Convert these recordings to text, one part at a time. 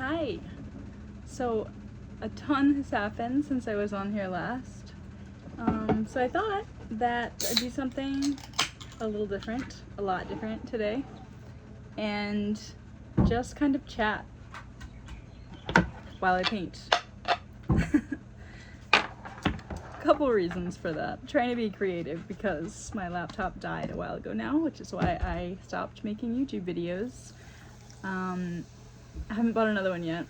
Hi. So, a ton has happened since I was on here last. So I thought that I'd do something a little different, a lot different today, and just kind of chat while I paint. Couple reasons for that. I'm trying to be creative because my laptop died a while ago now, which is why I stopped making YouTube videos. I haven't bought another one yet.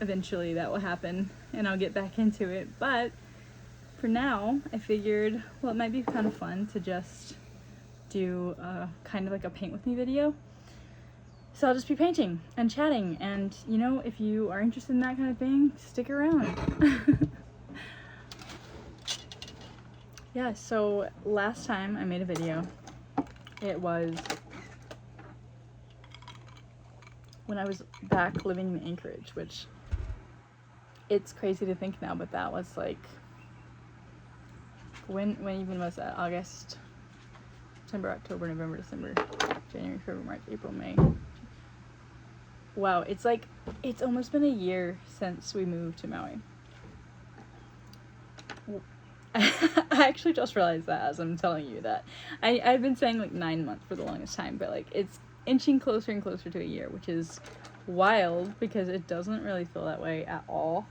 Eventually that will happen and I'll get back into it, but for now I figured, well, it might be kind of fun to just do kind of like a paint with me video. So I'll just be painting and chatting, and you know, if you are interested in that kind of thing, stick around. Yeah, so last time I made a video, it was when I was back living in Anchorage, which it's crazy to think now, but that was like, when even was that? August, September, October, November, December, January, February, March, April, May. Wow, it's like, it's almost been a year since we moved to Maui. I actually just realized that as I'm telling you that. I've been saying like 9 months for the longest time, but like it's inching closer and closer to a year, which is wild because it doesn't really feel that way at all.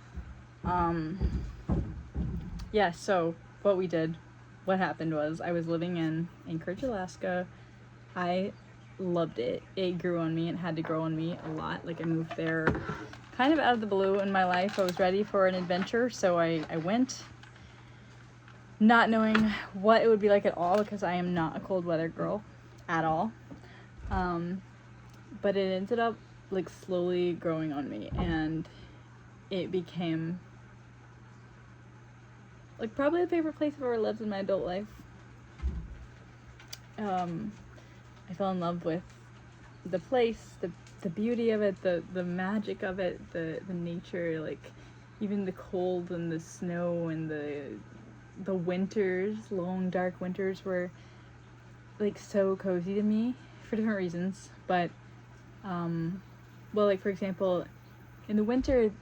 Yeah, so what happened was I was living in Anchorage, Alaska. I loved it. It grew on me. It had to grow on me a lot. Like, I moved there kind of out of the blue in my life. I was ready for an adventure, so I went, not knowing what it would be like at all, because I am not a cold weather girl at all. But it ended up like slowly growing on me, and it became like probably the favorite place I've ever lived in my adult life. I fell in love with the place, the beauty of it, the magic of it, the nature, like even the cold and the snow and the winters, long dark winters were like so cozy to me for different reasons. But well, like for example, in the winter,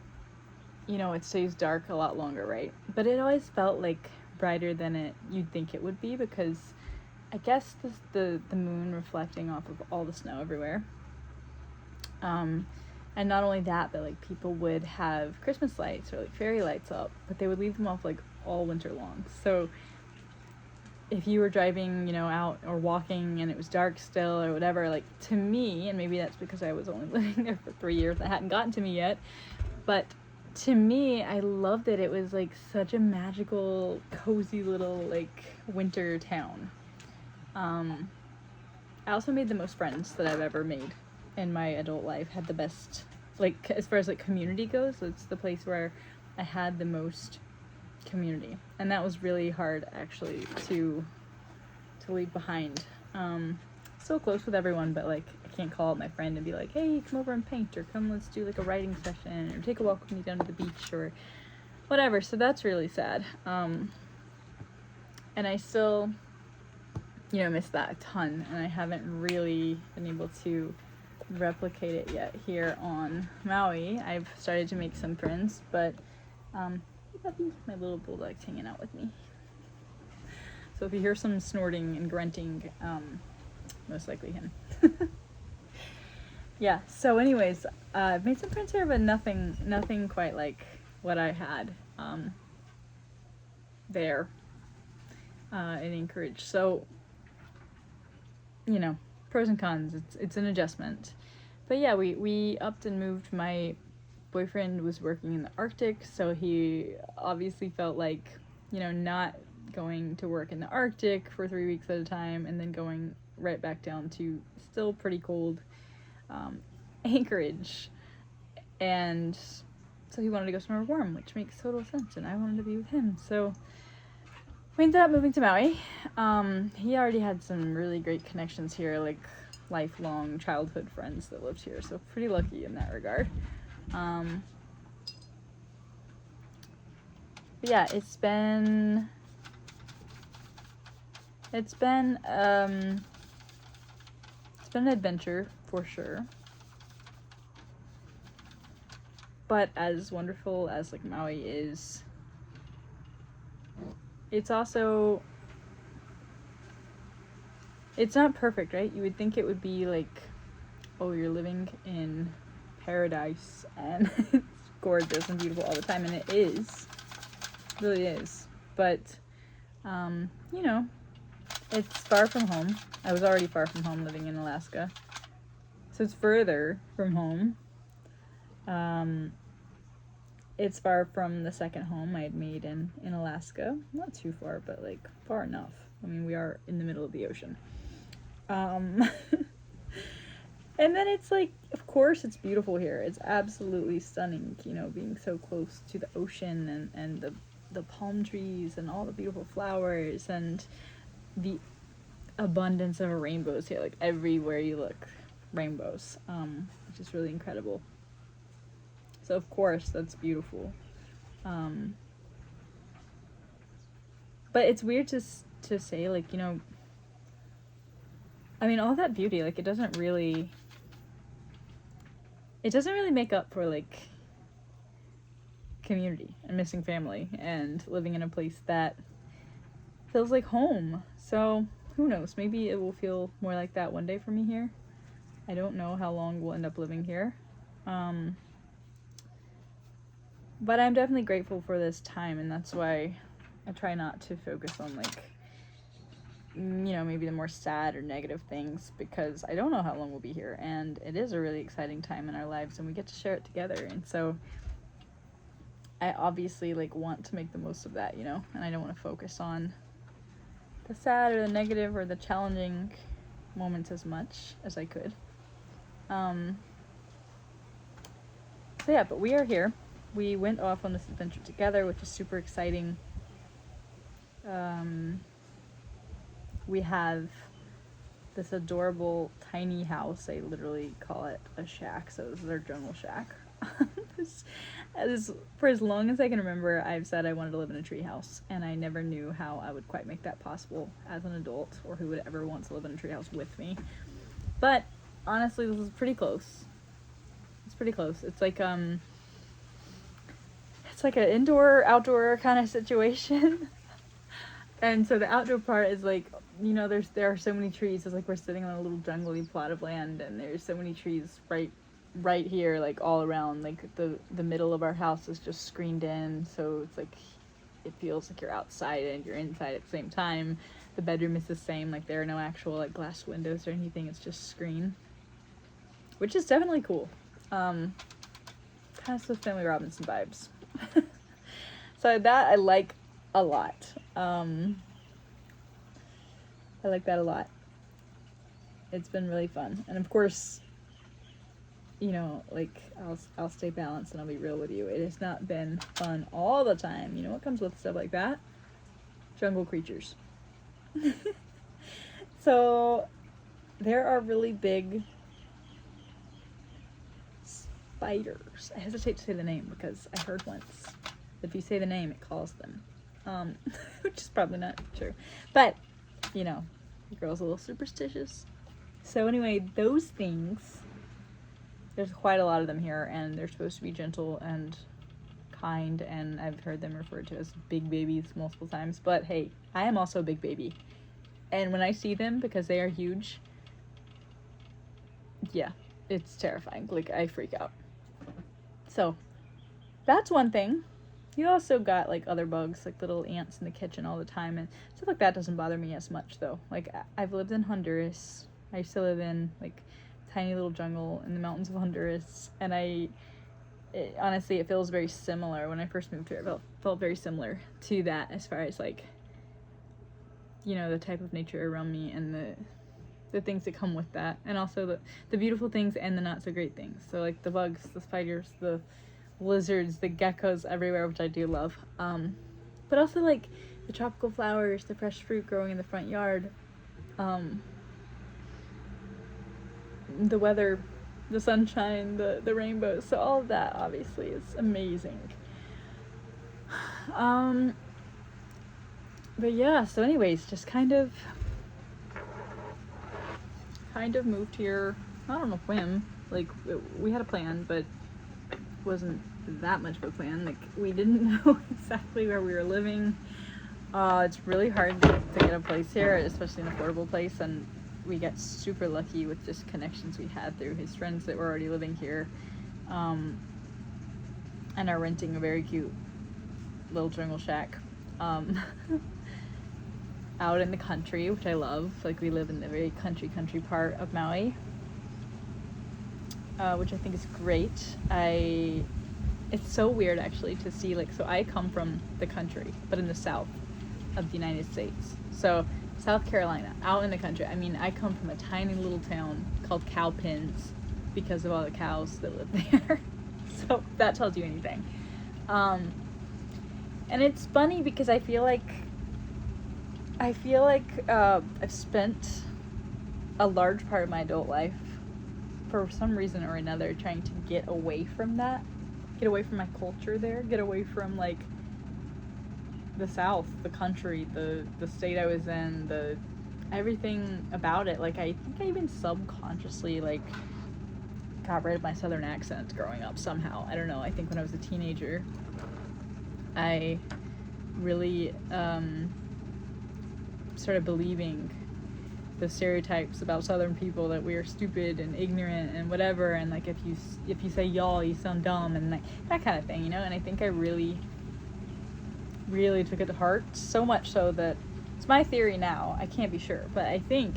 you know, it stays dark a lot longer, right? But it always felt like brighter than you'd think it would be, because I guess the moon reflecting off of all the snow everywhere. And not only that, but like people would have Christmas lights or like fairy lights up, but they would leave them off like all winter long. So if you were driving, you know, out or walking and it was dark still or whatever, like to me, and maybe that's because I was only living there for 3 years, that hadn't gotten to me yet, but to me, I loved it. It was like such a magical, cozy little like winter town. I also made the most friends that I've ever made in my adult life. Had the best, like as far as like community goes, it's the place where I had the most community, and that was really hard actually to leave behind. So close with everyone, but like I can't call up my friend and be like, hey, come over and paint, or come, let's do like a writing session, or take a walk with me down to the beach, or whatever. So that's really sad. And I still, you know, miss that a ton, and I haven't really been able to replicate it yet here on Maui. I've started to make some friends, but my little bulldog's hanging out with me. So if you hear some snorting and grunting, most likely him. Yeah, so anyways, I've made some friends here, but nothing quite like what I had there in Anchorage. So, you know, pros and cons, it's an adjustment. But yeah, we upped and moved. My boyfriend was working in the Arctic, so he obviously felt like, you know, not going to work in the Arctic for 3 weeks at a time and then going right back down to still pretty cold Anchorage. And so he wanted to go somewhere warm, which makes total sense, and I wanted to be with him. So we ended up moving to Maui. He already had some really great connections here, like lifelong childhood friends that lived here, so pretty lucky in that regard. But yeah, it's been an adventure for sure. But as wonderful as like Maui is, it's also, it's not perfect, right? You would think it would be like, oh, you're living in paradise and it's gorgeous and beautiful all the time, and it is. It really is. But, you know, it's far from home. I was already far from home living in Alaska. So it's further from home. It's far from the second home I had made in Alaska. Not too far, but like far enough. I mean, we are in the middle of the ocean. And then it's like, of course it's beautiful here. It's absolutely stunning, you know, being so close to the ocean and the palm trees and all the beautiful flowers and the abundance of rainbows here. Like everywhere you look, rainbows, which is really incredible. So of course that's beautiful. But it's weird to say, like, you know, I mean, all that beauty, like, it doesn't really make up for, like, community and missing family and living in a place that feels like home. So who knows, maybe it will feel more like that one day for me here. I don't know how long we'll end up living here. But I'm definitely grateful for this time, and that's why I try not to focus on, like, you know, maybe the more sad or negative things, because I don't know how long we'll be here, and it is a really exciting time in our lives, and we get to share it together. And so I obviously, like, want to make the most of that, you know, and I don't want to focus on the sad or the negative or the challenging moments as much as I could. So yeah, but we are here. We went off on this adventure together, which is super exciting. We have this adorable tiny house. I literally call it a shack, so this is our jungle shack. For as long as I can remember, I've said I wanted to live in a tree house, and I never knew how I would quite make that possible as an adult, or who would ever want to live in a tree house with me. But honestly, this is pretty close. It's pretty close. It's like an indoor outdoor kind of situation. And so the outdoor part is like, you know, there are so many trees. It's like we're sitting on a little jungly plot of land, and there's so many trees right here, like all around. Like the middle of our house is just screened in, so it's like it feels like you're outside and you're inside at the same time. The bedroom is the same. Like there are no actual like glass windows or anything. It's just screen, which is definitely cool. Kind of Swiss Family Robinson vibes. So that I like a lot. I like that a lot. It's been really fun. And of course, you know, like, I'll stay balanced and I'll be real with you. It has not been fun all the time. You know what comes with stuff like that? Jungle creatures. So there are really big spiders. I hesitate to say the name because I heard once if you say the name, it calls them. Which is probably not true. But, you know, the girl's a little superstitious. So anyway, those things, there's quite a lot of them here, and they're supposed to be gentle and kind, and I've heard them referred to as big babies multiple times. But hey, I am also a big baby. And when I see them, because they are huge, yeah, it's terrifying. Like, I freak out. So, that's one thing. You also got, like, other bugs, like little ants in the kitchen all the time, and stuff like that doesn't bother me as much, though. Like, I've lived in Honduras. I used to live in, like, tiny little jungle in the mountains of Honduras, and honestly, it feels very similar. When I first moved here, it felt very similar to that as far as, like, you know, the type of nature around me and the things that come with that, and also the beautiful things and the not so great things. So, like, the bugs, the spiders, the lizards, the geckos everywhere, which I do love. But also, like, the tropical flowers, the fresh fruit growing in the front yard, the weather, the sunshine, the rainbows. So all of that obviously is amazing. But yeah, so anyways, just kind of moved here, I don't know, whim. Like, we had a plan, but wasn't that much of a plan. Like, we didn't know exactly where we were living. It's really hard to get a place here, especially an affordable place, and we got super lucky with just connections we had through his friends that were already living here, and are renting a very cute little jungle shack out in the country, which I love. Like, we live in the very country part of Maui, which I think is great. It's so weird actually to see, like, so I come from the country, but in the south of the United States. So South Carolina, out in the country. I mean, I come from a tiny little town called Cowpens because of all the cows that live there. So that tells you anything. And it's funny because I feel like I've spent a large part of my adult life, for some reason or another, trying to get away from that, get away from my culture there, get away from, like, the South, the country, the state I was in, the everything about it. Like, I think I even subconsciously, like, got rid of my Southern accent growing up somehow. I don't know. I think when I was a teenager, I really started believing the stereotypes about Southern people, that we are stupid and ignorant and whatever, and, like, if you say y'all, you sound dumb, and, like, that kind of thing, you know. And I think I really took it to heart, so much so that it's my theory now. I can't be sure, but I think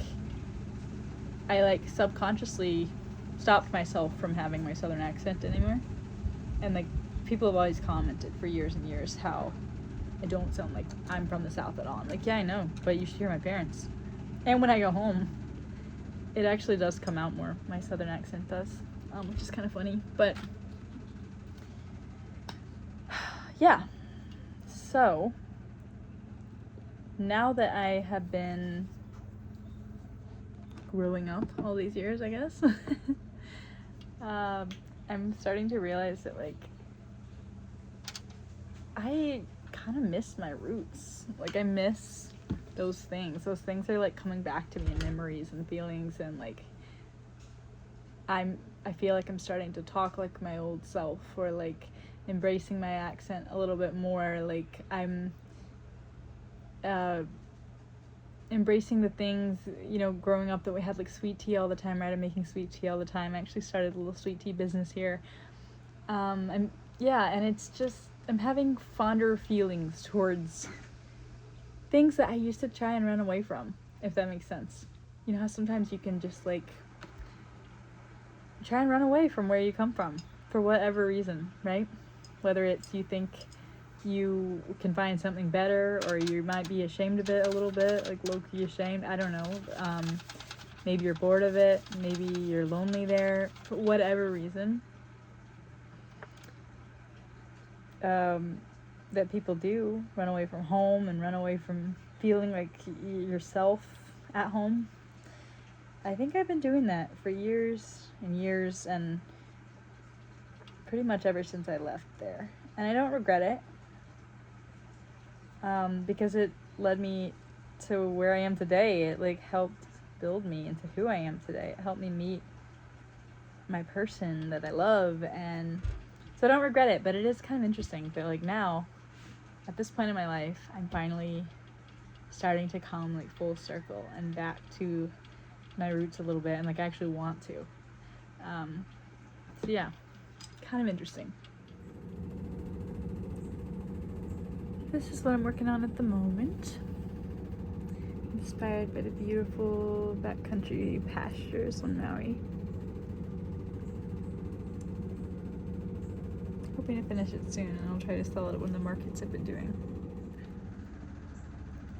I, like, subconsciously stopped myself from having my Southern accent anymore. And, like, people have always commented for years and years how I don't sound like I'm from the South at all. I'm like, yeah, I know, but you should hear my parents. And when I go home, it actually does come out more. My Southern accent does, which is kind of funny. But yeah, so now that I have been growing up all these years, I guess, I'm starting to realize that, like, I kind of miss my roots. Like, I miss those things. Those things are, like, coming back to me in memories and feelings, and, like, I feel like I'm starting to talk like my old self, or, like, embracing my accent a little bit more. Like, I'm embracing the things, you know, growing up that we had, like, sweet tea all the time, right? I'm making sweet tea all the time. I actually started a little sweet tea business here. And it's just, I'm having fonder feelings towards things that I used to try and run away from, if that makes sense. You know how sometimes you can just, like, try and run away from where you come from for whatever reason, right? Whether it's you think you can find something better, or you might be ashamed of it a little bit, like low-key ashamed, I don't know. Maybe you're bored of it, maybe you're lonely there, for whatever reason. That people do run away from home and run away from feeling like yourself at home. I think I've been doing that for years and years, and pretty much ever since I left there. And I don't regret it, because it led me to where I am today. It, like, helped build me into who I am today. It helped me meet my person that I love, and so I don't regret it. But it is kind of interesting that, like, now, at this point in my life, I'm finally starting to come, like, full circle and back to my roots a little bit, and, like, I actually want to. So yeah, kind of interesting. This is what I'm working on at the moment. Inspired by the beautiful backcountry pastures on Maui. Hoping to finish it soon, and I'll try to sell it at one of the markets I've been doing.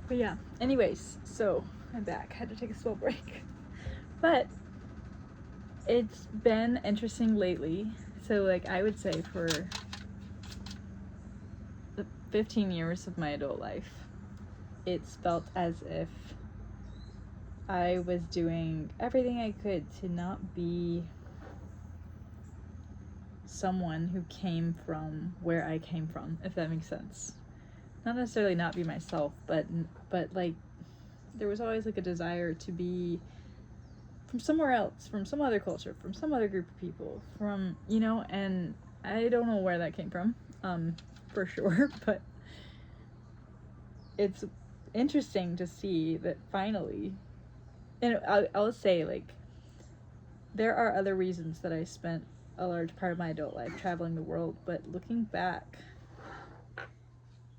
But yeah, anyways, so I'm back. Had to take a small break. But it's been interesting lately. So, like, I would say for the 15 years of my adult life, it's felt as if I was doing everything I could to not be someone who came from where I came from, if that makes sense. Not necessarily not be myself, but like, there was always, like, a desire to be from somewhere else, from some other culture, from some other group of people, from, you know, and I don't know where that came from, for sure, but it's interesting to see that finally, and I'll say, like, there are other reasons that I spent a large part of my adult life traveling the world, but looking back,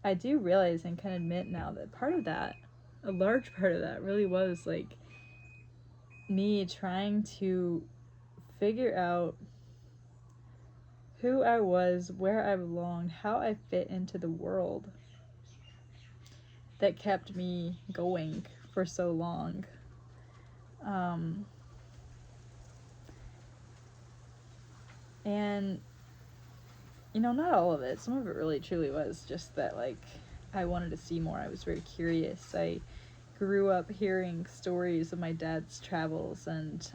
I do realize and can admit now that part of that, a large part of that, really was like me trying to figure out who I was, where I belonged, how I fit into the world, that kept me going for so long. And you know, not all of it. Some of it really truly was just that, like, I wanted to see more. I was very curious. I grew up hearing stories of my dad's travels, and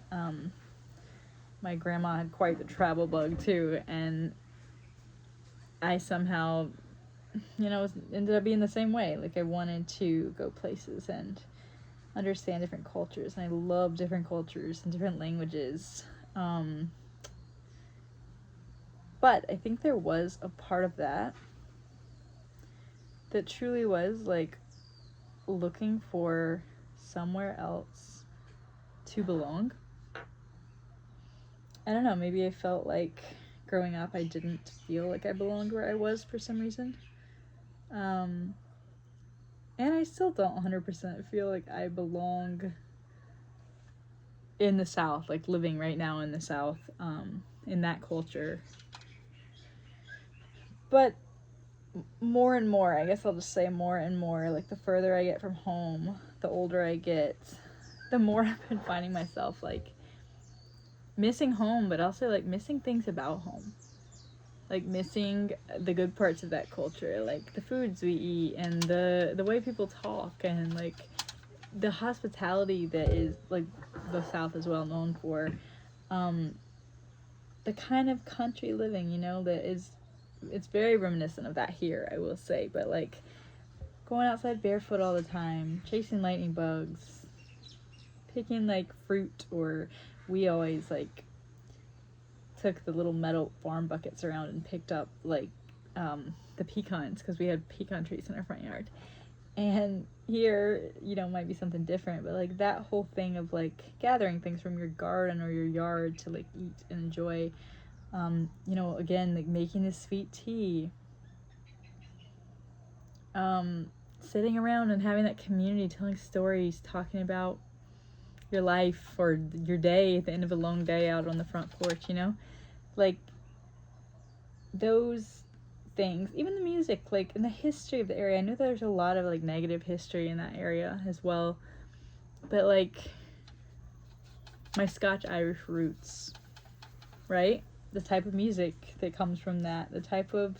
my grandma had quite the travel bug too, and I somehow, you know, ended up being the same way. Like, I wanted to go places and understand different cultures, and I love different cultures and different languages. But I think there was a part of that that truly was like looking for somewhere else to belong. I don't know, maybe I felt like growing up I didn't feel like I belonged where I was for some reason. And I still don't 100% feel like I belong in the South, like living right now in the South, in that culture. But more and more, I guess I'll just say more and more, like the further I get from home, the older I get, the more I've been finding myself like missing home, but also like missing things about home. Like missing the good parts of that culture, like the foods we eat and the way people talk, and like the hospitality that is like the South is well known for. The kind of country living, you know, that is, it's very reminiscent of that here, I will say, but like going outside barefoot all the time, chasing lightning bugs, picking like fruit, or we always like took the little metal farm buckets around and picked up like the pecans, because we had pecan trees in our front yard. And here, you know, might be something different, but like that whole thing of like gathering things from your garden or your yard to like eat and enjoy, you know, again, like making this sweet tea, sitting around and having that community, telling stories, talking about your life or your day at the end of a long day out on the front porch, you know, like those things, even the music, like in the history of the area. I know there's a lot of like negative history in that area as well, but like my Scotch Irish roots, right? The type of music that comes from that, the type of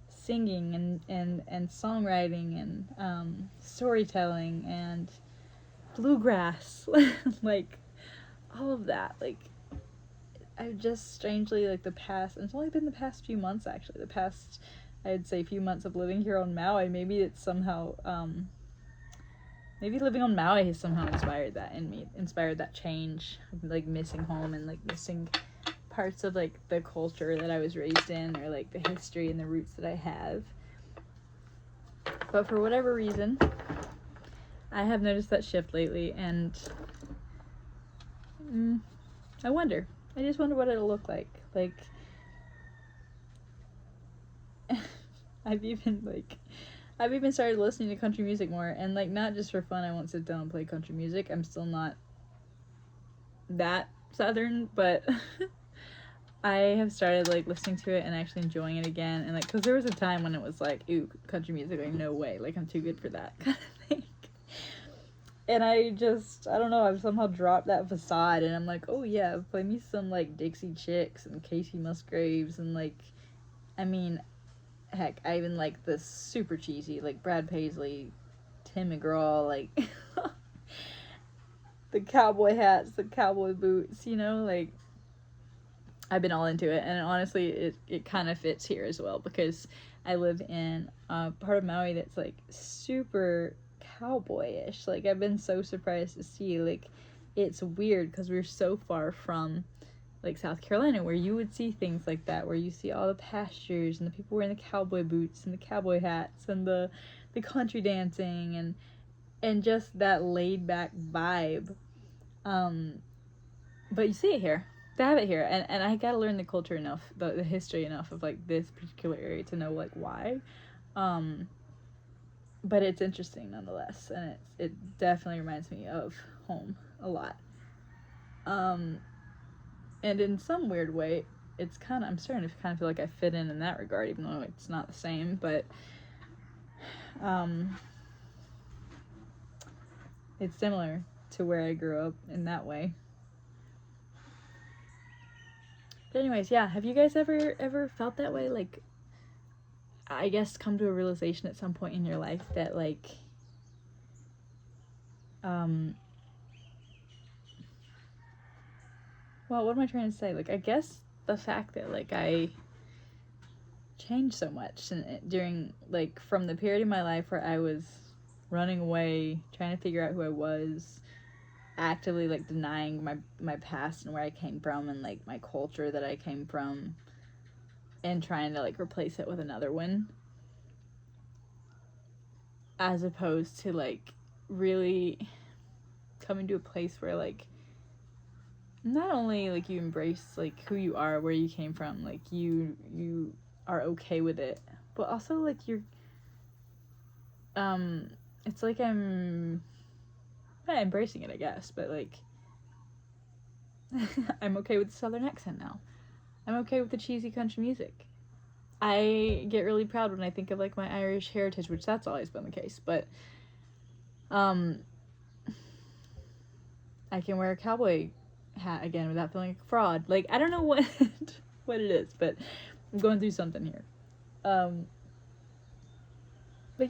singing and songwriting and storytelling and bluegrass, like all of that. Like I've just strangely, like the past, and it's only been the past few months actually, the past, I'd say, few months of living here on Maui, maybe it's somehow, maybe living on Maui has somehow inspired that in me, inspired that change, like missing home and like missing parts of like the culture that I was raised in, or like the history and the roots that I have. But for whatever reason, I have noticed that shift lately, and I just wonder what it'll look like. Like, I've even started listening to country music more, and like not just for fun. I won't sit down and play country music. I'm still not that southern, but I have started like listening to it and actually enjoying it again. And like, because there was a time when it was like, ooh, country music, like no way, like I'm too good for that kind of thing. And I don't know, I've somehow dropped that facade, and I'm like, oh yeah, play me some like Dixie Chicks and Casey Musgraves, and like, I mean, heck, I even like the super cheesy, like Brad Paisley, Tim McGraw, like the cowboy hats, the cowboy boots, you know, like I've been all into it. And honestly, it kind of fits here as well, because I live in a part of Maui that's like super cowboyish. Like I've been so surprised to see, like it's weird because we're so far from like South Carolina, where you would see things like that, where you see all the pastures and the people wearing the cowboy boots and the cowboy hats and the country dancing and just that laid back vibe. But you see it here. They have it here, and I gotta learn the culture enough, the history enough of like this particular area to know like why. But it's interesting nonetheless, and it definitely reminds me of home a lot. And in some weird way, it's kind of, I'm starting to kind of feel like I fit in that regard, even though it's not the same. But it's similar to where I grew up in that way. But anyways, yeah, have you guys ever felt that way? Like, I guess come to a realization at some point in your life that like well, what am I trying to say? Like, I guess the fact that like I changed so much and during like from the period of my life where I was running away, trying to figure out who I was, actively like denying my past and where I came from and like my culture that I came from, and trying to like replace it with another one, as opposed to like really coming to a place where like not only like you embrace like who you are, where you came from, like you are okay with it, but also like you're it's like I'm not embracing it, I guess, but like I'm okay with the southern accent now. I'm okay with the cheesy country music. I get really proud when I think of like my Irish heritage, which that's always been the case, but I can wear a cowboy hat again without feeling like a fraud. Like, I don't know what what it is, but I'm going through something here. But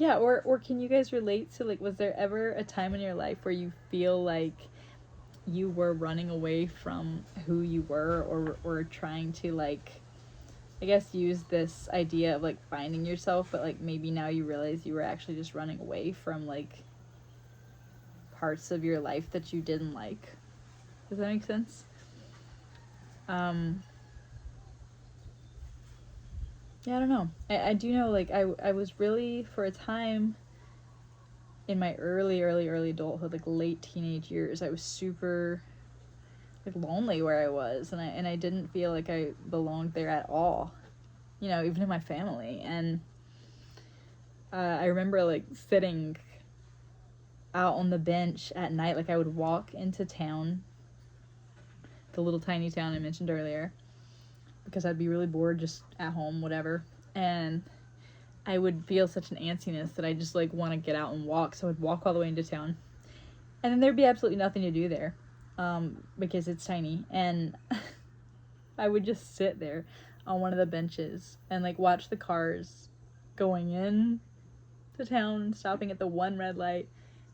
yeah, or can you guys relate to like, was there ever a time in your life where you feel like you were running away from who you were, or trying to like, I guess, use this idea of like finding yourself, but like maybe now you realize you were actually just running away from like parts of your life that you didn't like? Does that make sense? Yeah, I don't know. I do know like I was really, for a time in my early adulthood, like late teenage years, I was super like lonely where I was, and I didn't feel like I belonged there at all. You know, even in my family. And I remember like sitting out on the bench at night, like I would walk into town, the little tiny town I mentioned earlier, because I'd be really bored just at home, whatever, and I would feel such an antsiness that I just like want to get out and walk, so I'd walk all the way into town, and then there'd be absolutely nothing to do there, because it's tiny, and I would just sit there on one of the benches and like watch the cars going in to town, stopping at the one red light,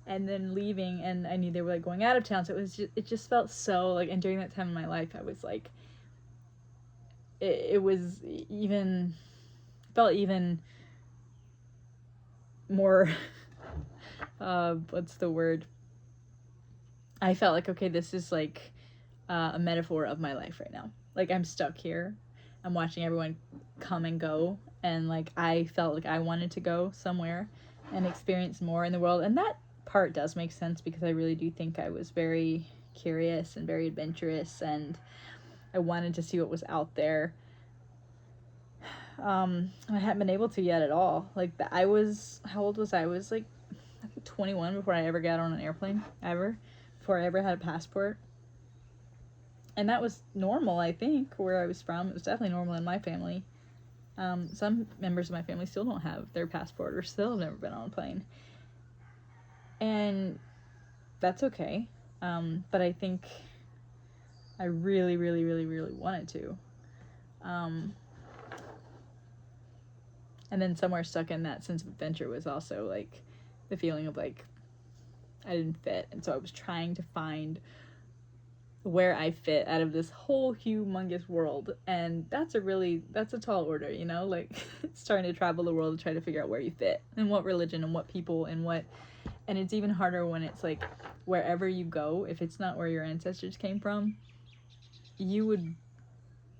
and then leaving, and I knew they were like going out of town, so it just felt so like, and during that time in my life I was like, it was even, felt even more what's the word, I felt like, okay, this is like a metaphor of my life right now. Like, I'm stuck here, I'm watching everyone come and go, and like I felt like I wanted to go somewhere and experience more in the world. And that part does make sense, because I really do think I was very curious and very adventurous, and I wanted to see what was out there. I hadn't been able to yet at all. Like, I was, how old was I? I was like, I think 21 before I ever got on an airplane, before I ever had a passport. And that was normal, I think, where I was from. It was definitely normal in my family. Some members of my family still don't have their passport, or still have never been on a plane. And that's okay. But I think I really wanted to. And then somewhere stuck in that sense of adventure was also like the feeling of like I didn't fit. And so I was trying to find where I fit out of this whole humongous world. And that's a tall order, you know, like starting to travel the world to try to figure out where you fit, and what religion, and what people, and what, and it's even harder when it's like wherever you go, if it's not where your ancestors came from, you would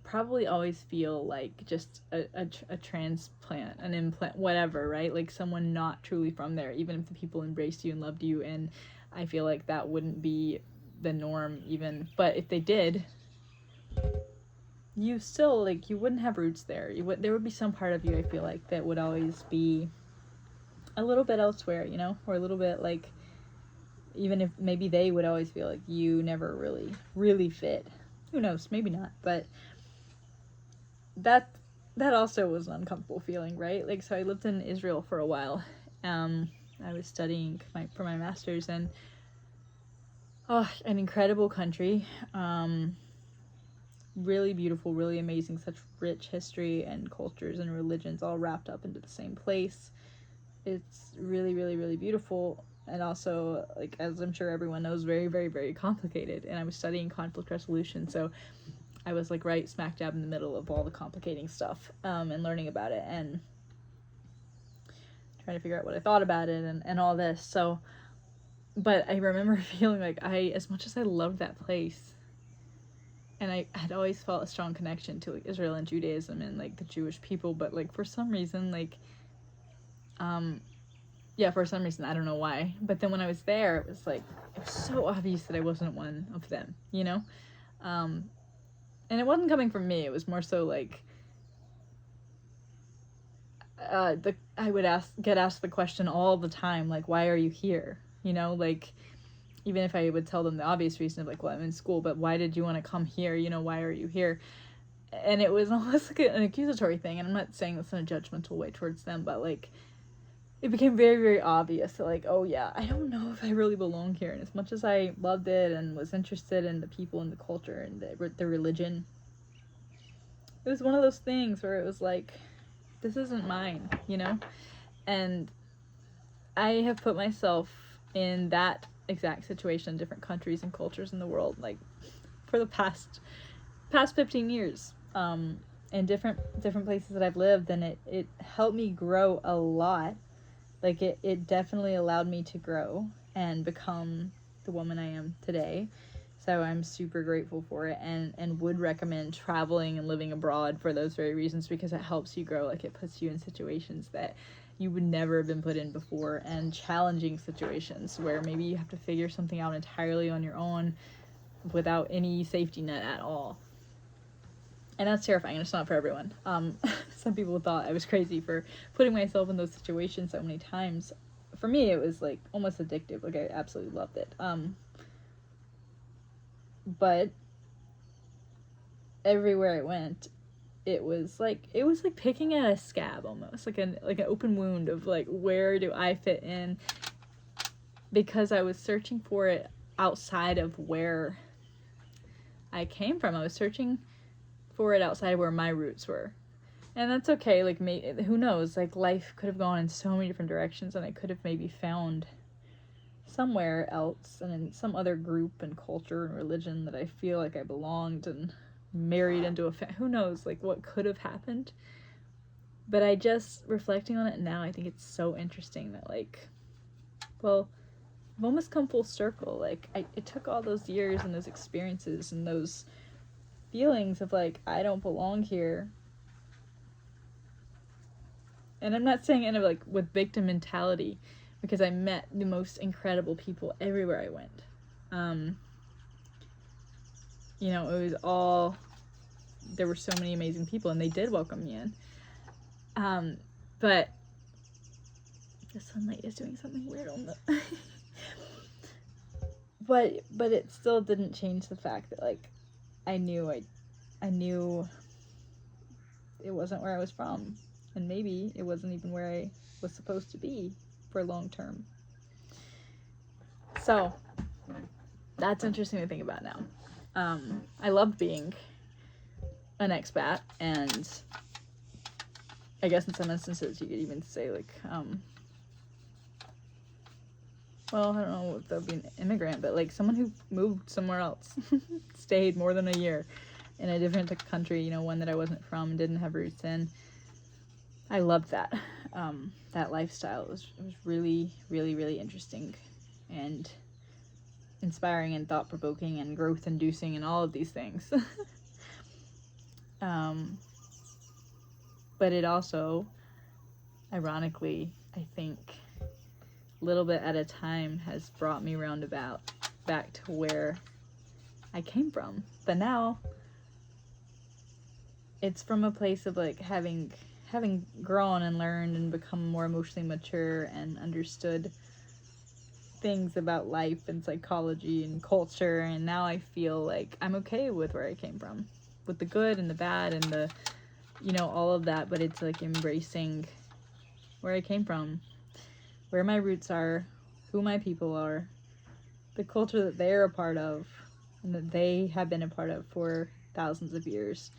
probably always feel like just a transplant, an implant, whatever, right? Like someone not truly from there, even if the people embraced you and loved you. And I feel like that wouldn't be the norm even. But if they did, you still, like, you wouldn't have roots there. There would be some part of you, I feel like, that would always be a little bit elsewhere, you know? Or a little bit, like, even if maybe they would always feel like you never really fit. Who knows? Maybe not. But that also was an uncomfortable feeling, right? Like, so I lived in Israel for a while. I was studying for my master's, and an incredible country. Really beautiful, really amazing, such rich history and cultures and religions all wrapped up into the same place. It's really, really, really beautiful, and also, like, as I'm sure everyone knows, very, very, very complicated. And I was studying conflict resolution, so I was like right smack dab in the middle of all the complicating stuff, and learning about it and trying to figure out what I thought about it and all this. So, but I remember feeling like as much as I loved that place, and I had always felt a strong connection to, like, Israel and Judaism and, like, the Jewish people, but, like, for some reason, like, for some reason, I don't know why, but then when I was there, it was so obvious that I wasn't one of them, you know? And it wasn't coming from me, it was more so, like, I would get asked the question all the time, like, why are you here? You know, like, even if I would tell them the obvious reason of, like, well, I'm in school, but why did you want to come here? You know, why are you here? And it was almost like an accusatory thing, and I'm not saying this in a judgmental way towards them, but, like, it became very, very obvious that, like, oh yeah, I don't know if I really belong here. And as much as I loved it and was interested in the people and the culture and the religion, it was one of those things where it was like, this isn't mine, you know? And I have put myself in that exact situation in different countries and cultures in the world, like, for the past 15 years, in different places that I've lived, and it helped me grow a lot. Like, it definitely allowed me to grow and become the woman I am today. So I'm super grateful for it, and would recommend traveling and living abroad for those very reasons, because it helps you grow. Like, it puts you in situations that you would never have been put in before, and challenging situations where maybe you have to figure something out entirely on your own without any safety net at all. And that's terrifying, and it's not for everyone. Some people thought I was crazy for putting myself in those situations so many times. For me, it was, like, almost addictive. Like, I absolutely loved it. But everywhere I went, it was like picking at a scab, almost like an open wound of, like, where do I fit in, because I was searching for it outside of where I came from. I was searching for it outside of where my roots were. And that's okay. Like, who knows, like, life could have gone in so many different directions, and I could have maybe found somewhere else and in some other group and culture and religion that I feel like I belonged, and married into who knows, like, what could have happened. But I just, reflecting on it now, I think it's so interesting that, like, well, I've almost come full circle. Like, it took all those years and those experiences and those feelings of, like, I don't belong here. And I'm not saying it, like, with victim mentality, because I met the most incredible people everywhere I went. You know, it was all, there were so many amazing people, and they did welcome me in. But the sunlight is doing something weird on the but it still didn't change the fact that, like, I knew it wasn't where I was from, and maybe it wasn't even where I was supposed to be for long term. So that's interesting to think about now. I loved being an expat, and I guess in some instances you could even say, like, well, I don't know if that would be an immigrant, but, like, someone who moved somewhere else, stayed more than a year in a different country, you know, one that I wasn't from, didn't have roots in. I loved that. That lifestyle. It was really, really, really interesting and inspiring and thought-provoking and growth-inducing and all of these things. But it also, ironically, I think, little bit at a time has brought me roundabout back to where I came from. But now it's from a place of like having grown and learned and become more emotionally mature and understood things about life and psychology and culture, and now I feel like I'm okay with where I came from, with the good and the bad and the, you know, all of that. But it's like embracing where I came from, where my roots are, who my people are, the culture that they're a part of and that they have been a part of for thousands of years,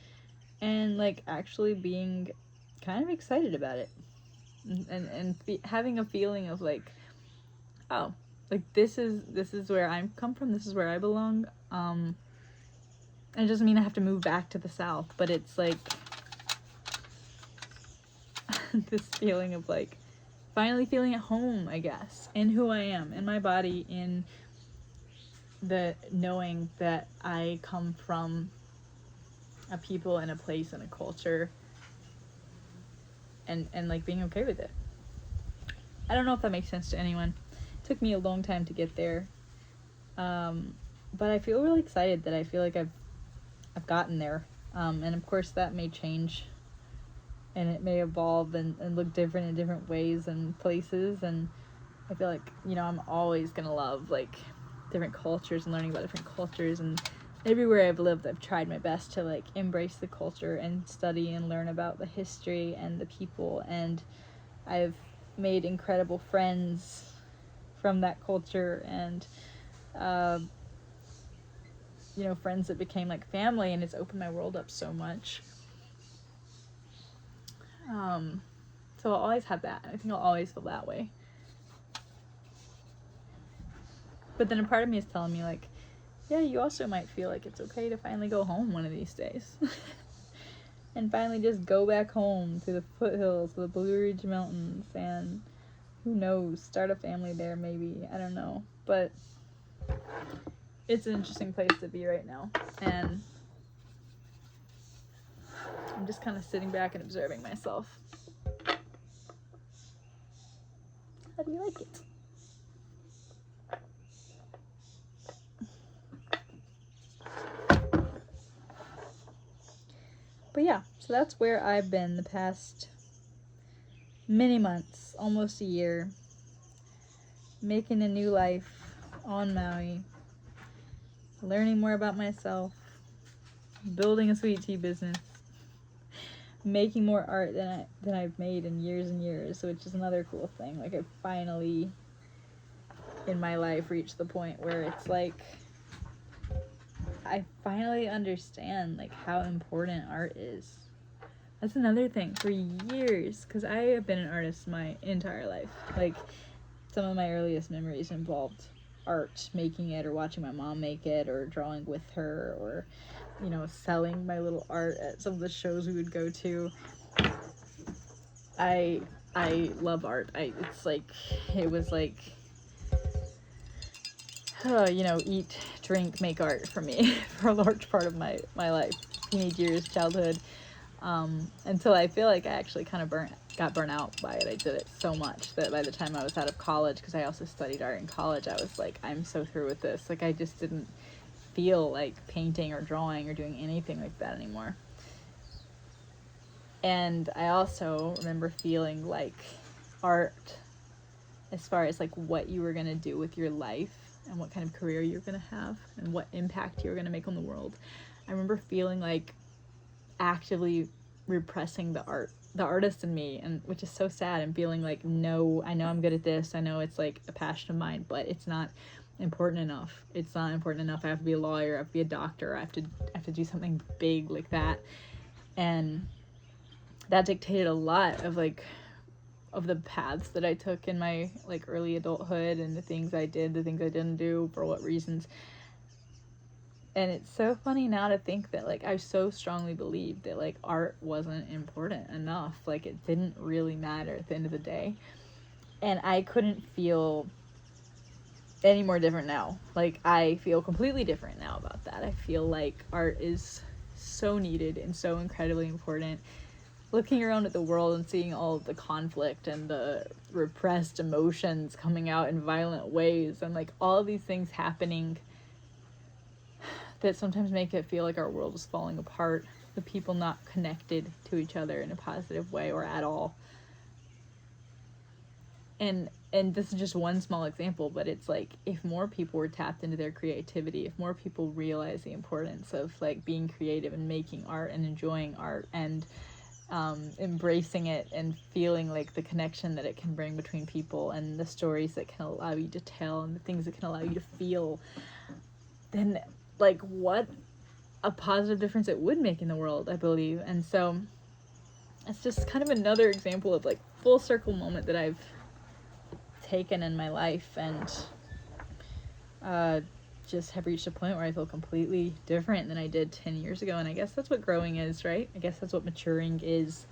and like actually being kind of excited about it, and having a feeling of like, oh, like this is where I come from, this is where I belong. And it doesn't mean I have to move back to the South, but it's like this feeling of like finally feeling at home, I guess, in who I am, in my body, in the knowing that I come from a people and a place and a culture, and like being okay with it. I don't know if that makes sense to anyone. It took me a long time to get there. But I feel really excited that I feel like I've gotten there. And of course that may change and it may evolve and look different in different ways and places. And I feel like, you know, I'm always gonna love like different cultures and learning about different cultures, and everywhere I've lived I've tried my best to like embrace the culture and study and learn about the history and the people, and I've made incredible friends from that culture, and you know, friends that became like family, and it's opened my world up so much. So I'll always have that. I think I'll always feel that way. But then a part of me is telling me like, yeah, you also might feel like it's okay to finally go home one of these days. And finally just go back home to the foothills, to the Blue Ridge Mountains, and who knows, start a family there maybe. I don't know. But it's an interesting place to be right now. And I'm just kind of sitting back and observing myself. How do you like it? But yeah, so that's where I've been the past many months, almost a year, making a new life on Maui, learning more about myself, building a sweet tea business, making more art than I've made in years and years, which is another cool thing. Like I finally in my life reached the point where it's like I finally understand like how important art is. That's another thing. For years, because I have been an artist my entire life. Like, some of my earliest memories involved art, making it, or watching my mom make it, or drawing with her, or, you know, selling my little art at some of the shows we would go to. I love art. It's like, it was like, you know, eat, drink, make art for me for a large part of my life, teenage years, childhood. Until I feel like I actually kind of got burnt out by it. I did it so much that by the time I was out of college, because I also studied art in college, I was like, I'm so through with this. Like, I just didn't feel like painting or drawing or doing anything like that anymore. And I also remember feeling like art, as far as like what you were going to do with your life and what kind of career you're going to have and what impact you're going to make on the world, I remember feeling like actively repressing the artist in me, and which is so sad, and feeling like, no, I know I'm good at this, I know it's like a passion of mine, but it's not important enough. It's not important enough. I have to be a lawyer, I have to be a doctor, I have to do something big like that. And that dictated a lot of like of the paths that I took in my like early adulthood, and the things I did, the things I didn't do, for what reasons. And it's so funny now to think that like I so strongly believed that like art wasn't important enough, like it didn't really matter at the end of the day. And I couldn't feel any more different now. Like I feel completely different now about that. I feel like art is so needed and so incredibly important. Looking around at the world and seeing all of the conflict and the repressed emotions coming out in violent ways, and like all of these things happening that sometimes make it feel like our world is falling apart, the people not connected to each other in a positive way or at all. And this is just one small example, but it's like, if more people were tapped into their creativity, if more people realize the importance of like being creative and making art and enjoying art and embracing it and feeling like the connection that it can bring between people and the stories that can allow you to tell and the things that can allow you to feel, then like what a positive difference it would make in the world, I believe. And so it's just kind of another example of like full circle moment that I've taken in my life, and just have reached a point where I feel completely different than I did 10 years ago. And I guess that's what growing is, right? I guess that's what maturing is.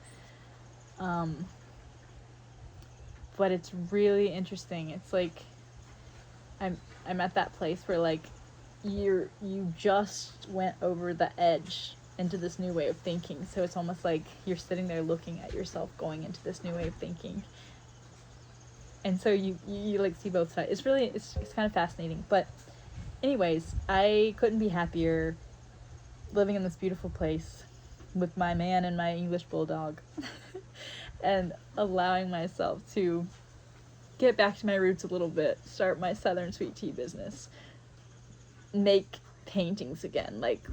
But it's really interesting. It's like I'm at that place where like you just went over the edge into this new way of thinking. So it's almost like you're sitting there looking at yourself going into this new way of thinking. And so you like see both sides. It's really, it's kind of fascinating. But anyways, I couldn't be happier living in this beautiful place with my man and my English bulldog and allowing myself to get back to my roots a little bit, start my Southern sweet tea business, make paintings again. Like,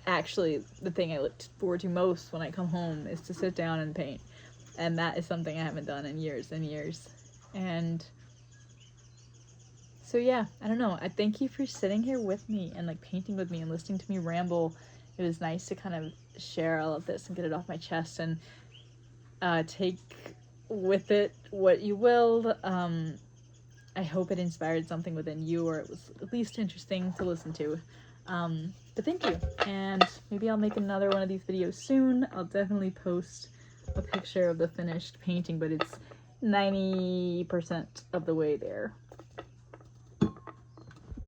actually, the thing I look forward to most when I come home is to sit down and paint. And that is something I haven't done in years and years. And so yeah, I don't know. I thank you for sitting here with me and like painting with me and listening to me ramble. It was nice to kind of share all of this and get it off my chest, and take with it what you will. I hope it inspired something within you, or it was at least interesting to listen to. But thank you, and maybe I'll make another one of these videos soon. I'll definitely post a picture of the finished painting, but it's 90% of the way there.